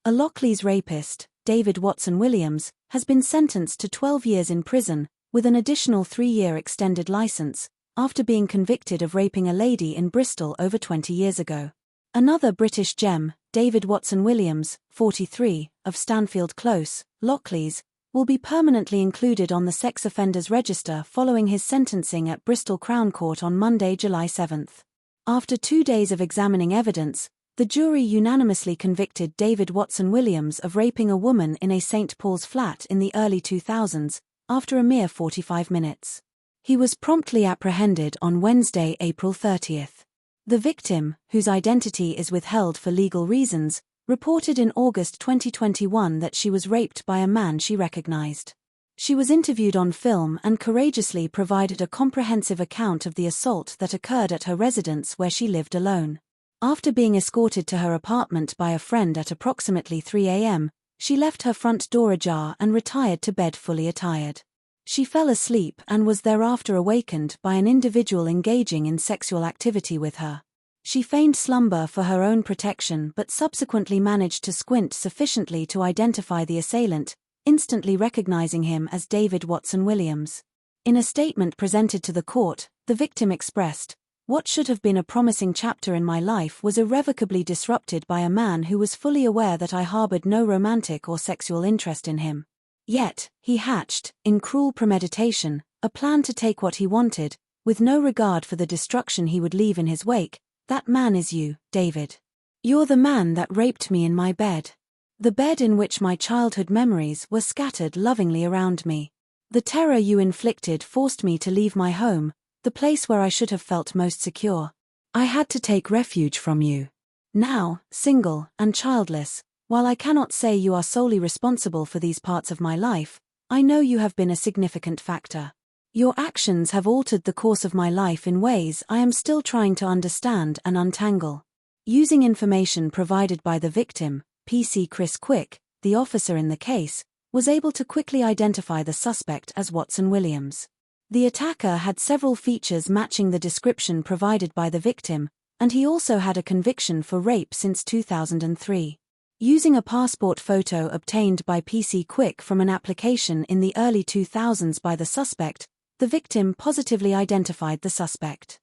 A Lockleaze rapist, David Watson Williams, has been sentenced to 12 years in prison, with an additional 3-year extended license, after being convicted of raping a lady in Bristol over 20 years ago. Another British gem, David Watson Williams, 43, of Stanfield Close, Lockleaze, will be permanently included on the sex offenders register following his sentencing at Bristol Crown Court on Monday, July 7. After 2 days of examining evidence, the jury unanimously convicted David Watson Williams of raping a woman in a St. Paul's flat in the early 2000s, after a mere 45 minutes. He was promptly apprehended on Wednesday, April 30. The victim, whose identity is withheld for legal reasons, reported in August 2021 that she was raped by a man she recognized. She was interviewed on film and courageously provided a comprehensive account of the assault that occurred at her residence where she lived alone. After being escorted to her apartment by a friend at approximately 3 a.m., she left her front door ajar and retired to bed fully attired. She fell asleep and was thereafter awakened by an individual engaging in sexual activity with her. She feigned slumber for her own protection but subsequently managed to squint sufficiently to identify the assailant, instantly recognizing him as David Watson Williams. In a statement presented to the court, the victim expressed, "What should have been a promising chapter in my life was irrevocably disrupted by a man who was fully aware that I harbored no romantic or sexual interest in him. Yet, he hatched, in cruel premeditation, a plan to take what he wanted, with no regard for the destruction he would leave in his wake. That man is you, David. You're the man that raped me in my bed. The bed in which my childhood memories were scattered lovingly around me. The terror you inflicted forced me to leave my home, the place where I should have felt most secure. I had to take refuge from you. Now, single and childless, while I cannot say you are solely responsible for these parts of my life, I know you have been a significant factor. Your actions have altered the course of my life in ways I am still trying to understand and untangle." Using information provided by the victim, PC Chris Quick, the officer in the case, was able to quickly identify the suspect as Watson Williams. The attacker had several features matching the description provided by the victim, and he also had a conviction for rape since 2003. Using a passport photo obtained by PC Quick from an application in the early 2000s by the suspect, the victim positively identified the suspect.